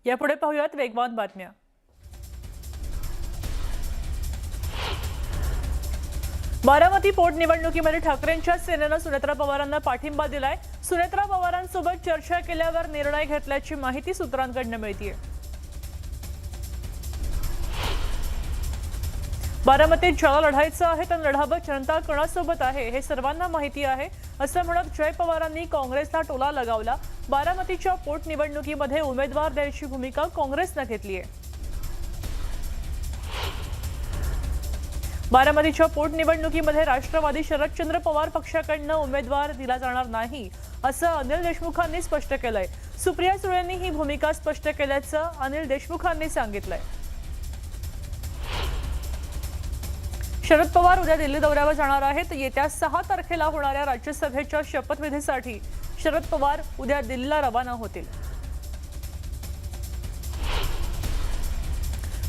यापुढे पाहूयात वेगवान बातम्या। बारामती पोटनिवडणुकीमध्ये ठाकरेंच्या सेनेनं सुनेत्रा पवारांना पाठिंबा दिलाय। सुनेत्रा पवारांसोबत चर्चा केल्यावर निर्णय घेतल्याची माहिती सूत्रांकडून मिळतेय। बारामतीत ज्याला लढायचं आहे तर लढावं, जनता कोणासोबत आहे हे सर्वांना माहिती आहे असं म्हणत जय पवारांनी काँग्रेसला टोला लगावला। बारामतीच्या पोटनिवडणुकीमध्ये उमेदवार द्यायची भूमिका काँग्रेसने घेतली आहे। बारामतीच्या पोटनिवडणुकीमध्ये राष्ट्रवादी शरदचंद्र पवार पक्षाकडून उमेदवार दिला जाणार नाही असं अनिल देशमुखांनी स्पष्ट केलंय। सुप्रिया सुळेंनी ही भूमिका स्पष्ट केल्याचं अनिल देशमुखांनी सांगितलंय। शरद पवार उद्या दिल्ली दौऱ्यावर जाणार आहेत। येत्या 6 तारखेला होणाऱ्या राज्यसभेच्या शपथविधीसाठी शरद पवार उद्या दिल्लीला रवाना होतील।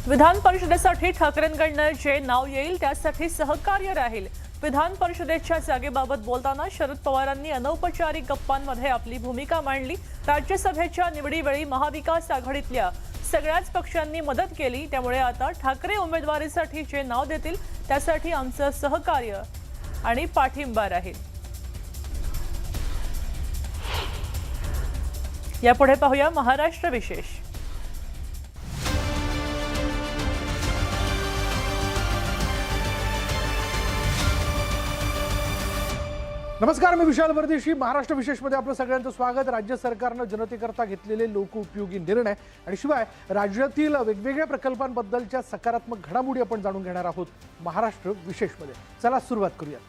विधान परिषदेसाठी ठाकरेंकडून जे नाव येईल त्यासाठी सहकार्य राहील। विधान परिषदेच्या जागेबाबत बोलताना शरद पवारांनी अनौपचारिक गप्पांमध्ये आपली भूमिका मांडली। राज्यसभेच्या निवडीवेळी महाविकास आघाडीतल्या सगळ्याच पक्षांनी मदत केली, त्यामुळे आता ठाकरे उमेदवारीसाठी जे नाव देतील त्यासाठी आमचं सहकार्य आणि पाठिंबा राहील। यापुढे पाहूया महाराष्ट्र विशेष। नमस्कार, मी विशाल परदेशी। महाराष्ट्र विशेषमध्ये आपलं सगळ्यांचं स्वागत। राज्य सरकारनं जनतेकरता घेतलेले लोकउपयोगी निर्णय आणि शिवाय राज्यातील वेगवेगळ्या प्रकल्पांबद्दलच्या सकारात्मक घडामोडी आपण जाणून घेणार आहोत महाराष्ट्र विशेषमध्ये। चला सुरुवात करूया।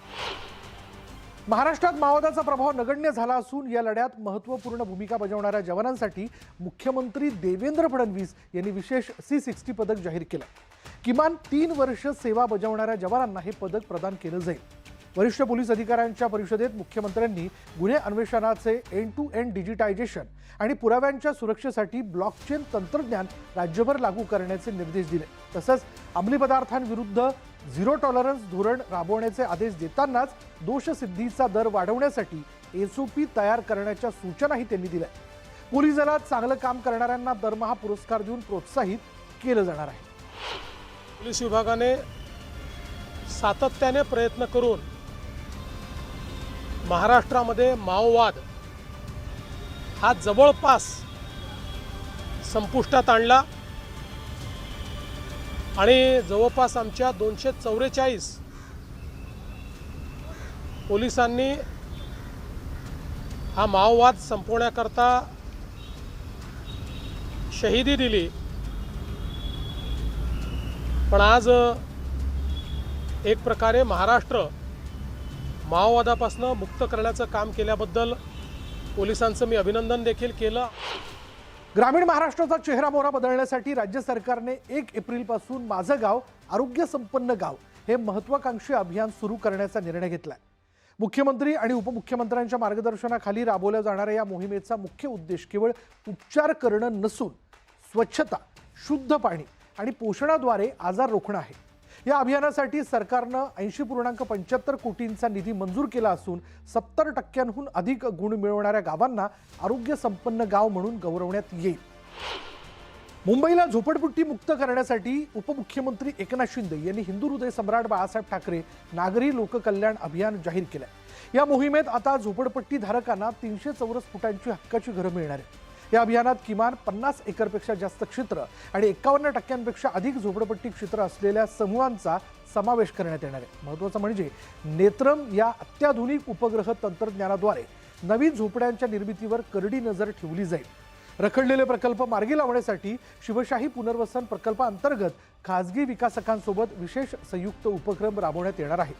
महाराष्ट्रात माओवादाचा प्रभाव नगण्य झाला असून या लढ्यात महत्त्वपूर्ण भूमिका बजावणाऱ्या जवानांसाठी मुख्यमंत्री देवेंद्र फडणवीस यांनी विशेष C60 पदक जाहीर केलं। किमान 3 वर्ष सेवा बजावणाऱ्या जवानांना हे पदक प्रदान केलं जाईल। वरिष्ठ पोलीस अधिकाऱ्यांच्या परिषदेत मुख्यमंत्र्यांनी गुन्हे अन्वेषणाचे एंड टू एंड डिजिटायझेशन आणि पुराव्यांच्या सुरक्षेसाठी ब्लॉकचेन तंत्रज्ञान राज्यभर लागू करण्याचे निर्देश दिले। तसंच अंमली पदार्थांविरुद्ध झिरो टॉलरन्स धोरण राबवण्याचे आदेश देतानाच दोषसिद्धीचा दर वाढवण्यासाठी SOP तयार करण्याच्या सूचनाही त्यांनी दिल्या। पोलीस दलात चांगलं काम करणाऱ्यांना दरमहा पुरस्कार देऊन प्रोत्साहित केलं जाणार आहे। पोलीस विभागाने सातत्याने प्रयत्न करून महाराष्ट्रामध्ये माओवाद हा जवळपास संपुष्टात आणला आणि जवळपास आमच्या 244 पोलिसांनी हा माओवाद संपवण्याकरता शहीदी दिली। पण आज एक प्रकारे महाराष्ट्र माओवादापासून मुक्त करण्याचं काम केल्याबद्दल पोलिसांचं मी अभिनंदन देखील केलं। ग्रामीण महाराष्ट्राचा चेहरामोहरा बदलण्यासाठी राज्य सरकारने 1 एप्रिलपासून माझं गाव आरोग्य संपन्न गाव हे महत्त्वाकांक्षी अभियान सुरू करण्याचा निर्णय घेतलाय। मुख्यमंत्री आणि उपमुख्यमंत्र्यांच्या मार्गदर्शनाखाली राबवल्या जाणाऱ्या या मोहिमेचा मुख्य उद्देश केवळ उपचार करणं नसून स्वच्छता, शुद्ध पाणी आणि पोषणाद्वारे आजार रोखणं आहे। या अभियानासाठी सरकारनं 80.75 कोटींचा निधी मंजूर केला असून 70% अधिक गुण मिळवणाऱ्या गावांना आरोग्य संपन्न गाव म्हणून गौरवण्यात येईल। मुंबईला झोपडपट्टी मुक्त करण्यासाठी उपमुख्यमंत्री एकनाथ शिंदे यांनी हिंदू हृदय सम्राट बाळासाहेब ठाकरे नागरी लोककल्याण अभियान जाहीर केलंय। या मोहिमेत आता झोपडपट्टी धारकांना 300 चौरस फुटांची हक्काची घरं मिळणार आहेत। या अभियानात किमान 50 एकरपेक्षा जास्त क्षेत्र आणि 51% अधिक झोपडपट्टी क्षेत्र असलेल्या समूहांचा समावेश करण्यात येणार आहे। महत्त्वाचं म्हणजे नेत्रम या अत्याधुनिक उपग्रह तंत्रज्ञानाद्वारे नवीन झोपड्यांच्या निर्मितीवर करडी नजर ठेवली जाईल। रखडलेले प्रकल्प मार्गी लावण्यासाठी शिवशाही पुनर्वसन प्रकल्पाअंतर्गत खासगी विकासकांसोबत विशेष संयुक्त उपक्रम राबवण्यात येणार आहे।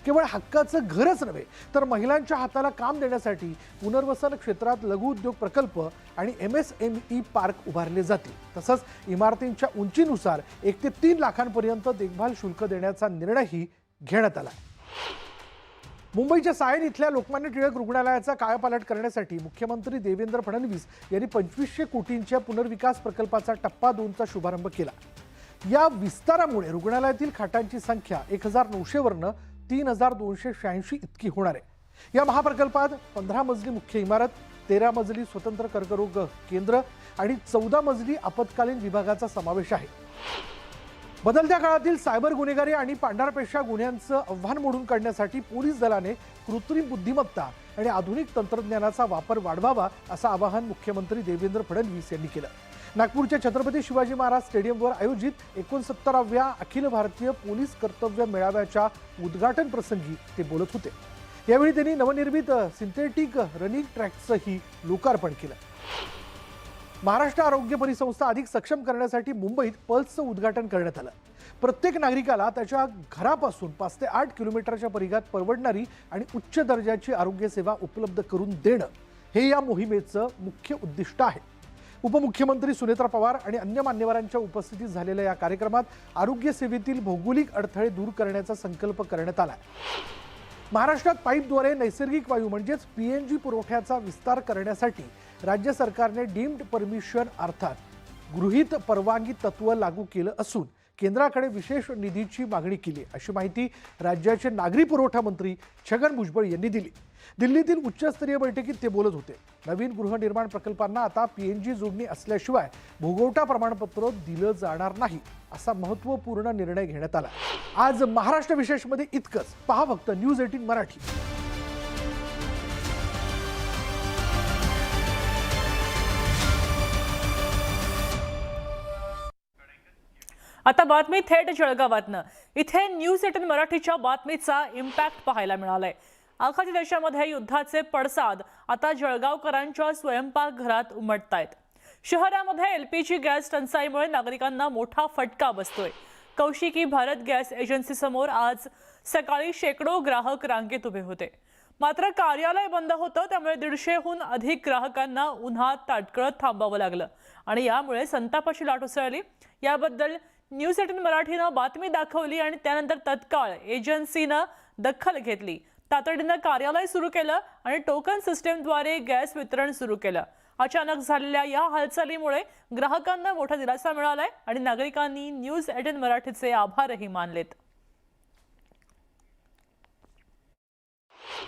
केवळ हक्काचं घरच नव्हे तर महिलांच्या हाताला काम देण्यासाठी पुनर्वसन क्षेत्रात लघु उद्योग प्रकल्प आणि MSME पार्क उभारले जातील। तसंच इमारतींच्या उंचीनुसार 1 ते 3 लाखांपर्यंत देखभाल शुल्क देण्याचा निर्णयही घेण्यात आला। मुंबईच्या सायन इथल्या लोकमान्य टिळक रुग्णालयाचा कायापालट करण्यासाठी मुख्यमंत्री देवेंद्र फडणवीस यांनी 2500 कोटींच्या पुनर्विकास प्रकल्पाचा टप्पा 2चा शुभारंभ केला। या विस्तारामुळे रुग्णालयातील खाटांची संख्या 1900 वरनं 3286 इतकी होणार आहे। या महाप्रकल्पात 15 मजली मुख्य इमारत, 13 मजली स्वतंत्र कर्करोग केंद्र, आणि 14 मजली आपत्कालीन विभागाचा समावेश आहे. बदलत्या काळातील सायबर गुन्हेगारी आणि पांढरपेशा गुन्ह्यांचं आव्हान मोडून काढण्यासाठी पोलीस दलाने कृत्रिम बुद्धिमत्ता आणि आधुनिक तंत्रज्ञानाचा वापर वाढवावा असं आवाहन मुख्यमंत्री देवेंद्र फडणवीस यांनी केलं. नागपूरच्या छत्रपती शिवाजी महाराज स्टेडियमवर आयोजित 69व्या अखिल भारतीय पोलीस कर्तव्य मेळाव्याच्या उद्घाटन प्रसंगी ते बोलत होते. यावेळी त्यांनी नवनिर्मित सिंथेटिक रनिंग ट्रॅकचंही लोकार्पण केलं. महाराष्ट्र आरोग्य परिसंस्था अधिक सक्षम करण्यासाठी मुंबईत पल्सचं उद्घाटन करण्यात आलं. प्रत्येक नागरिकाला त्याच्या घरापासून 5 ते 8 किलोमीटरच्या परिघात परवडणारी आणि उच्च दर्जाची आरोग्य सेवा उपलब्ध करून देणं हे या मोहिमेचं मुख्य उद्दिष्ट आहे. उपमुख्यमंत्री सुनेत्रा पवार आणि अन्य मान्यवरांच्या उपस्थितीत झालेल्या या कार्यक्रमात आरोग्य सेवेतील भौगोलिक अडथळे दूर करण्याचा संकल्प करण्यात आला. महाराष्ट्रात पाईपद्वारे नैसर्गिक वायू म्हणजेच PNG पुरवठ्याचा विस्तार करण्यासाठी राज्य सरकारने डीम्ड परमिशन अर्थात गृहीत परवानगी तत्व लागू केलं असून केंद्राकडे विशेष निधीची मागणी केली, अशी माहिती राज्याचे नागरी पुरवठा मंत्री छगन भुजबळ यांनी दिली. दिल्लीतील उच्चस्तरीय बैठकीत ते बोलत होते. नवीन गृहनिर्माण प्रकल्पांना आता PNG जोडणी असल्याशिवाय भोगवटा प्रमाणपत्र दिलं जाणार नाही, असा महत्त्वपूर्ण निर्णय घेण्यात आला. आज महाराष्ट्र विशेषमध्ये इतकंच. पहा फक्त न्यूज 18 मराठी. आता बातमी थेट जळगावातनं. इथे न्यूज 18 मराठीच्या बातमीचा इम्पॅक्ट पाहायला मिळालाय. आखाती देशामध्ये युद्धाचे पडसाद आता जळगावकरांच्या स्वयंपाकघरात उमटतायत. शहरामध्ये LPG गॅस टंचाईमुळे नागरिकांना मोठा फटका बसतोय. कौशिकी भारत गॅस एजन्सी समोर आज सकाळी शेकडो ग्राहक रांगेत उभे होते. मात्र कार्यालय बंद होतं, त्यामुळे 150हून अधिक ग्राहकांना उन्हात ताटकळत थांबावं लागलं आणि यामुळे संतापाची लाट उसळली. याबद्दल न्यूज 18 मराठीनं बातमी दाखवली आणि त्यानंतर तत्काळ एजन्सीनं दखल घेतली. तातडीनं कार्यालय सुरू केलं आणि टोकन सिस्टीमद्वारे गॅस वितरण सुरू केलं. अचानक झालेल्या या हालचालीमुळे ग्राहकांना मोठा दिलासा मिळालाय आणि नागरिकांनी न्यूज 18 मराठीचे आभारही मानलेत.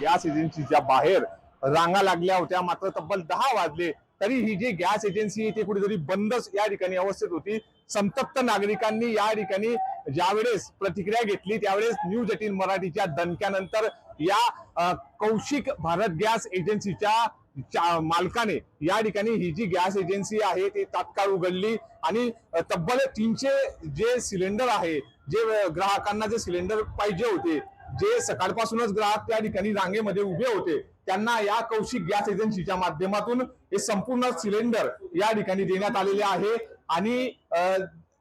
गॅस एजन्सीच्या बाहेर रांगा लागल्या होत्या. मात्र तब्बल 10 वाजले तरी ही जी गॅस एजन्सी ती कुठेतरी बंदच या ठिकाणी अवस्थेत होती. संतप्त नागरिकांनी या ठिकाणी ज्यावेळेस प्रतिक्रिया घेतली त्यावेळेस न्यूज 18 मराठीच्या दणक्यानंतर या कौशिक भारत गॅस एजन्सीच्या मालकाने या ठिकाणी ही जी गॅस एजन्सी आहे ती तात्काळ उघडली आणि तब्बल 300 जे सिलेंडर आहे, जे ग्राहकांना जे सिलेंडर पाहिजे होते, जे सकाळपासूनच ग्राहक त्या ठिकाणी रांगेमध्ये उभे होते, त्यांना या कौशिक गॅस एजन्सीच्या माध्यमातून हे संपूर्ण सिलेंडर या ठिकाणी देण्यात आलेले आहे. आणि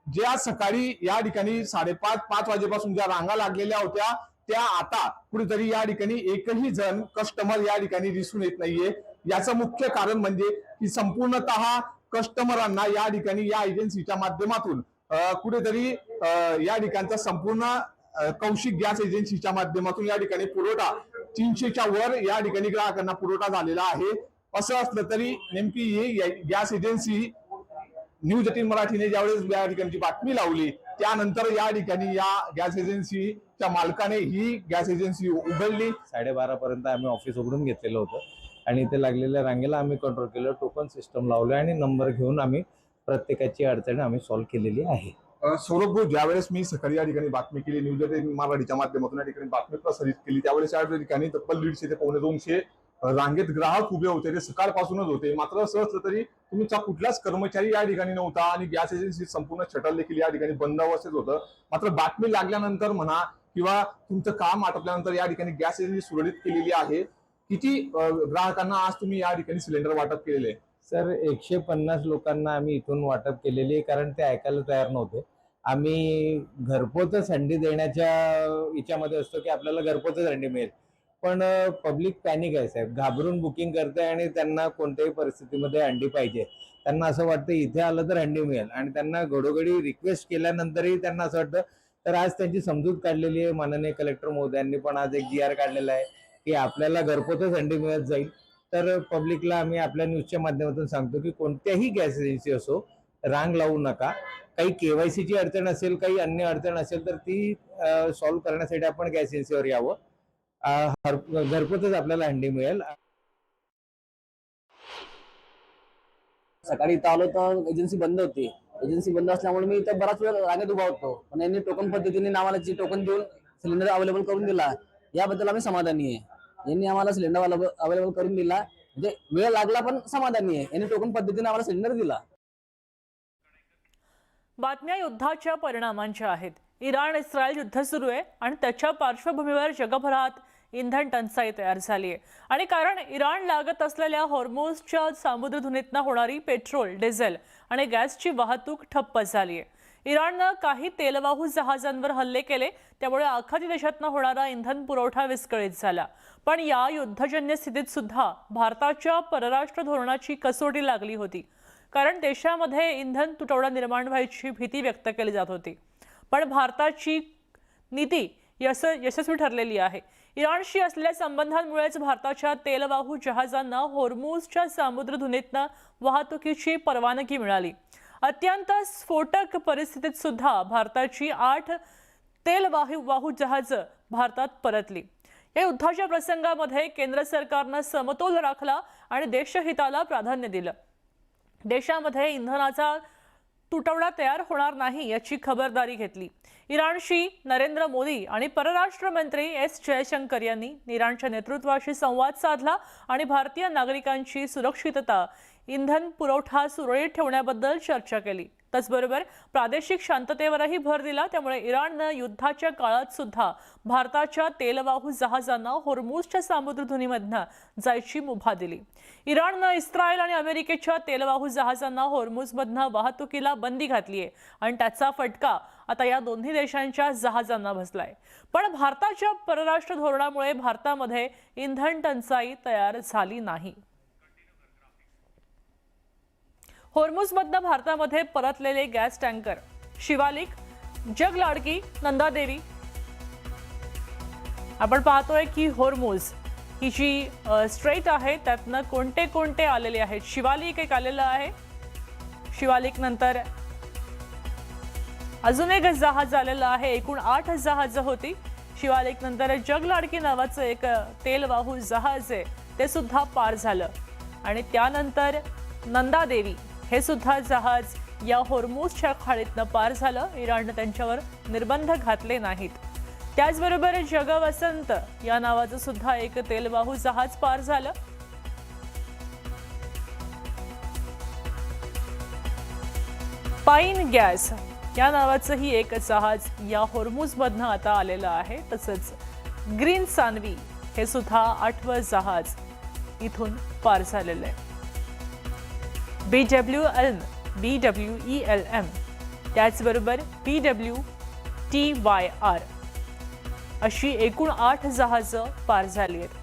ज्या सकाळी या ठिकाणी 5:30 वाजेपासून ज्या रांगा लागलेल्या होत्या त्या आता कुठेतरी या ठिकाणी एकही जण कस्टमर या ठिकाणी दिसून येत नाहीये. याचं मुख्य कारण म्हणजे की संपूर्णतः कस्टमरांना या ठिकाणी या एजन्सीच्या माध्यमातून कुठेतरी या ठिकाणचा संपूर्ण कौशिक गॅस एजन्सीच्या माध्यमातून या ठिकाणी पुरवठा 300च्या वर या ठिकाणी ग्राहकांना पुरवठा झालेला आहे. असं असलं तरी नेमकी ही गॅस एजन्सी न्यूज 18 मराठीने ज्यावेळेस या ठिकाणची बातमी लावली त्यानंतर या ठिकाणी या गॅस एजन्सीच्या मालकाने ही गॅस एजन्सी उघडली. 12:30 पर्यंत आम्ही ऑफिस उघडून घेतलेलं होतं आणि इथे लागलेल्या रांगेला आम्ही कंट्रोल केलं, टोकन सिस्टम लावलं आणि नंबर घेऊन आम्ही प्रत्येकाची अडचण आम्ही सॉल्व्ह केलेली आहे. सौरभ भाऊ, ज्यावेळेस मी सकाळी या ठिकाणी बातमी केली, न्यूज 18 मराठीच्या माध्यमातून या ठिकाणी बातमी प्रसारित केली, त्यावेळेस या ठिकाणी तब्बल 150 ते 250 रांगेत ग्राहक उभे होते. ते सकाळपासूनच होते. मात्र असं असलं तरी तुमचा कुठलाच कर्मचारी या ठिकाणी नव्हता आणि गॅस एजन्सी संपूर्ण शटर देखील या ठिकाणी बंद अवस्थेत होतं. मात्र बातमी लागल्यानंतर म्हणा किंवा तुमचं काम आटोपल्यानंतर या ठिकाणी गॅस एजन्सी सुरळीत केलेली आहे. किती ग्राहकांना आज तुम्ही या ठिकाणी सिलेंडर वाटप केलेले? सर 150 लोकांना आम्ही इथून वाटप केलेली आहे, कारण ते ऐकायला तयार नव्हते. आम्ही घरपोच हंडी देण्याच्या याच्यामध्ये असतो की आपल्याला घरपोचच हंडी मिळेल, पण पब्लिक पॅनिक आहे साहेब, घाबरून बुकिंग करते आणि त्यांना कोणत्याही परिस्थितीमध्ये हंडी पाहिजे. त्यांना असं वाटतं इथे आलं तर हंडी मिळेल आणि त्यांना घडोघडी रिक्वेस्ट केल्यानंतरही त्यांना असं वाटतं. तर आज त्यांची समजूत काढलेली आहे. माननीय कलेक्टर महोदयांनी पण आज एक GR काढलेला आहे की आपल्याला घरपोचच हंडी मिळत जाईल. तर पब्लिकला आम्ही आपल्या न्यूजच्या माध्यमातून सांगतो की कोणत्याही गॅस एजन्सी असो, रांग लावू नका. काही KYCची अडचण असेल, काही अन्य अडचण असेल तर ती सॉल्व्ह करण्यासाठी आपण गॅस एजन्सीवर यावं. घरपोचच आपल्याला हंडी मिळेल. सकाळी इथं आलो तर एजन्सी बंद होती. एजन्सी बंद असल्यामुळे मी इथं बराच वेळ रांगेत उभा होतो. पण यांनी टोकन पद्धतीने आम्हाला जी टोकन देऊन सिलेंडर अवेलेबल करून दिला, याबद्दल आम्ही समाधानी आहे. यांनी आम्हाला सिलेंडर अवेलेबल करून दिला, म्हणजे वेळ लागला पण समाधानी आहे. यांनी टोकन पद्धतीने आम्हाला सिलेंडर दिला. बातम्या युद्धाच्या परिणामांच्या आहेत. इराण इस्रायल युद्ध सुरू आहे आणि त्याच्या पार्श्वभूमीवर जगभरात इंधन टंचाई तयार झाली आहे. आणि कारण इराण लागत असलेल्या हॉर्मुझच्या सामुद्रधुनीतनं होणारी पेट्रोल, डिझेल आणि गॅसची वाहतूक ठप्प झाली आहे. इराणनं काही तेलवाहू जहाजांवर हल्ले केले, त्यामुळे आखाती देशातनं होणारा इंधन पुरवठा विस्कळीत झाला. पण या युद्धजन्य स्थितीत सुद्धा भारताच्या परराष्ट्र धोरणाची कसोटी लागली होती. कारण देशामध्ये इंधन तुटवडा निर्माण व्हायची भीती व्यक्त केली जात होती. पण भारताची नीती यशस्वी ठरलेली आहे. इराणशी असलेल्या संबंधांमुळेच भारताच्या तेलवाहू जहाजांना हॉर्मुझच्या सामुद्रधुनीतनं वाहतुकीची परवानगी मिळाली. अत्यंत स्फोटक परिस्थितीत सुद्धा भारताची 8 तेलवाहू जहाजं भारतात परतली. या युद्धाच्या प्रसंगामध्ये केंद्र सरकारनं समतोल राखला आणि देशहिताला प्राधान्य दिलं. देशामध्ये इंधनाचा तुटवडा तयार होणार नाही याची खबरदारी घेतली. इराणशी नरेंद्र मोदी आणि परराष्ट्र मंत्री एस जयशंकर यांनी इराणच्या नेतृत्वाशी संवाद साधला आणि भारतीय नागरिकांची सुरक्षितता, इंधन पुरवठा सुरळीत ठेवण्याबद्दल चर्चा केली. त्याचबरोबर प्रादेशिक शांततेवरही भर दिला. त्यामुळे इराणनं युद्धाच्या काळात सुद्धा भारताच्या तेलवाहू जहाजांना हॉर्मुझच्या सामुद्रधुनीमधनं जायची मुभा दिली. इराणनं इस्रायल आणि अमेरिकेच्या तेलवाहू जहाजांना हॉर्मुझमधनं वाहतुकीला बंदी घातली आहे आणि त्याचा फटका आता या दोन्ही देशांच्या जहाजांना बसलाय. पण भारताच्या परराष्ट्र धोरणामुळे भारतामध्ये इंधन टंचाई तयार झाली नाही. हॉर्मुझमधनं भारतामध्ये परतलेले गॅस टँकर शिवालिक, जगलाडकी, नंदादेवी. आपण पाहतोय की हॉर्मुझ ही जी स्ट्रेट आहे त्यातनं कोणते कोणते आलेले आहेत. शिवालिक एक आलेलं आहे. शिवालिक नंतर अजून एक जहाज आलेलं आहे. एकूण 8 जहाजं होती. शिवालिक नंतर जगलाडकी नावाचं एक तेलवाहू जहाज आहे, ते सुद्धा पार झालं. आणि त्यानंतर नंदादेवी हे सुद्धा जहाज या हॉर्मुझच्या खाडीतनं पार झालं. इराणनं त्यांच्यावर निर्बंध घातले नाहीत. त्याचबरोबर जगवसंत या नावाचं सुद्धा एक तेलवाहू जहाज पार झालं. पाईन गॅस या नावाचंही एक जहाज या हॉर्मुझमधनं आता आलेलं आहे. तसंच ग्रीन सानवी हे सुद्धा 8वं जहाज इथून पार झालेलं आहे. BWELM त्याचबरोबर PWTYR अशी एकूण 8 जहाजं पार झाली आहेत.